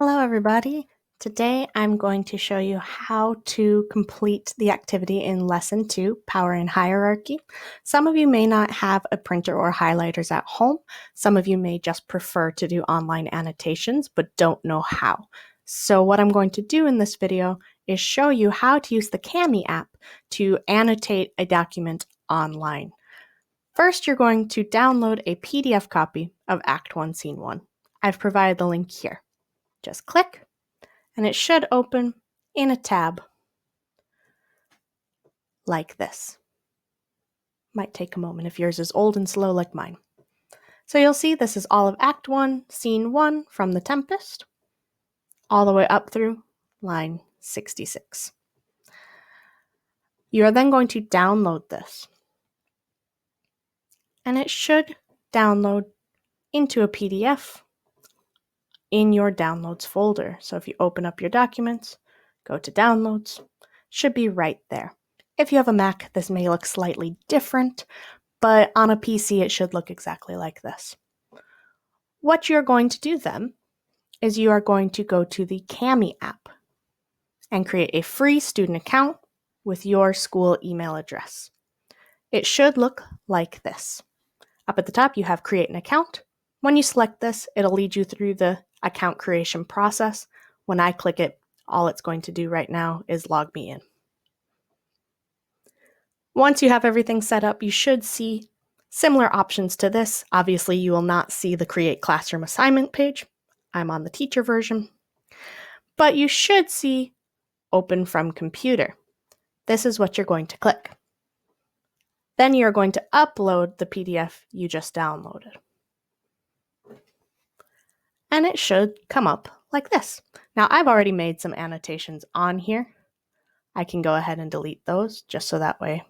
Hello everybody. Today I'm going to show you how to complete the activity in Lesson 2, Power and Hierarchy. Some of you may not have a printer or highlighters at home. Some of you may just prefer to do online annotations but don't know how. So what I'm going to do in this video is show you how to use the Kami app to annotate a document online. First, you're going to download a PDF copy of Act 1, Scene 1. I've provided the link here. Just click, and it should open in a tab like this. Might take a moment if yours is old and slow like mine. So you'll see this is all of Act 1, Scene 1 from The Tempest, all the way up through line 66. You are then going to download this, and it should download into a PDF in your Downloads folder. So if you open up your documents, go to Downloads, should be right there. If you have a Mac, this may look slightly different, but on a PC, it should look exactly like this. What you're going to do then is you are going to go to the Kami app and create a free student account with your school email address. It should look like this. Up at the top, you have Create an Account. When you select this, it'll lead you through the account creation process. When I click it, all it's going to do right now is log me in. Once you have everything set up, you should see similar options to this. Obviously, you will not see the Create Classroom Assignment page. I'm on the teacher version. But you should see Open from Computer. This is what you're going to click. Then you're going to upload the PDF you just downloaded. And it should come up like this. Now, I've already made some annotations on here. I can go ahead and delete those just so that way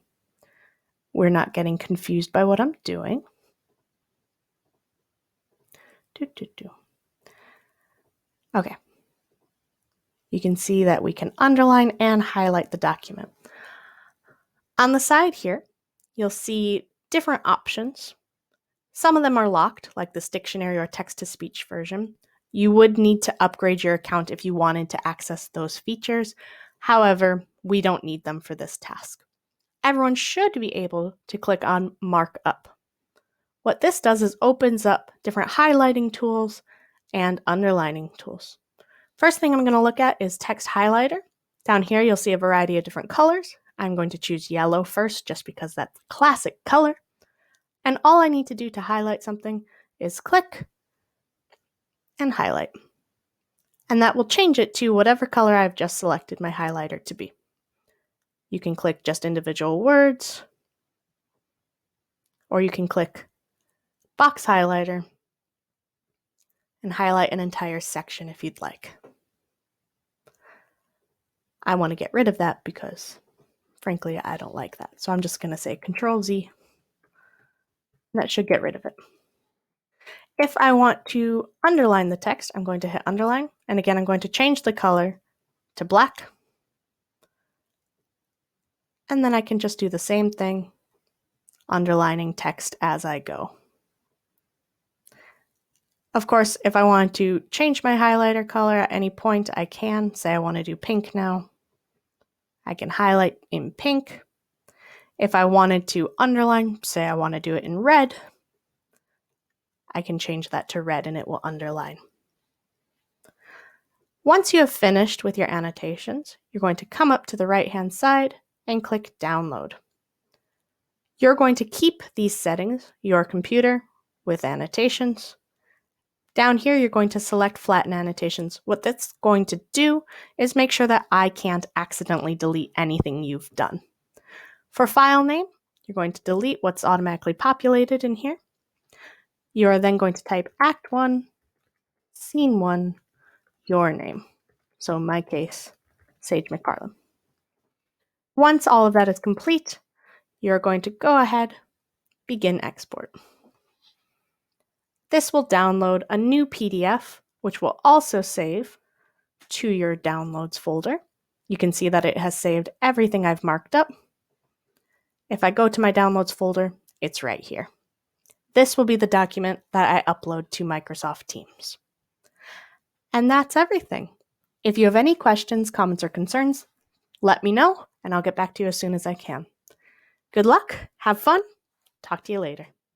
we're not getting confused by what I'm doing. Okay. You can see that we can underline and highlight the document. On the side here, you'll see different options. Some of them are locked, like this dictionary or text-to-speech version. You would need to upgrade your account if you wanted to access those features. However, we don't need them for this task. Everyone should be able to click on Mark Up. What this does is opens up different highlighting tools and underlining tools. First thing I'm going to look at is Text Highlighter. Down here, you'll see a variety of different colors. I'm going to choose yellow first, just because that's a classic color. And all I need to do to highlight something is click and highlight. And that will change it to whatever color I've just selected my highlighter to be. You can click just individual words, or you can click box highlighter and highlight an entire section if you'd like. I want to get rid of that because, frankly, I don't like that. So I'm just going to say Control-Z. That should get rid of it. If I want to underline the text, I'm going to hit underline. And again, I'm going to change the color to black. And then I can just do the same thing, underlining text as I go. Of course, if I want to change my highlighter color at any point, I can. Say I want to do pink now. I can highlight in pink. If I wanted to underline, say I want to do it in red, I can change that to red and it will underline. Once you have finished with your annotations, you're going to come up to the right-hand side and click Download. You're going to keep these settings, your computer, with annotations. Down here, you're going to select Flatten Annotations. What that's going to do is make sure that I can't accidentally delete anything you've done. For file name, you're going to delete what's automatically populated in here. You are then going to type Act 1, Scene 1, your name. So in my case, Sage McFarlane. Once all of that is complete, you're going to go ahead, begin export. This will download a new PDF, which will also save to your Downloads folder. You can see that it has saved everything I've marked up. If I go to my Downloads folder, it's right here. This will be the document that I upload to Microsoft Teams. And that's everything. If you have any questions, comments, or concerns, let me know and I'll get back to you as soon as I can. Good luck, have fun, talk to you later.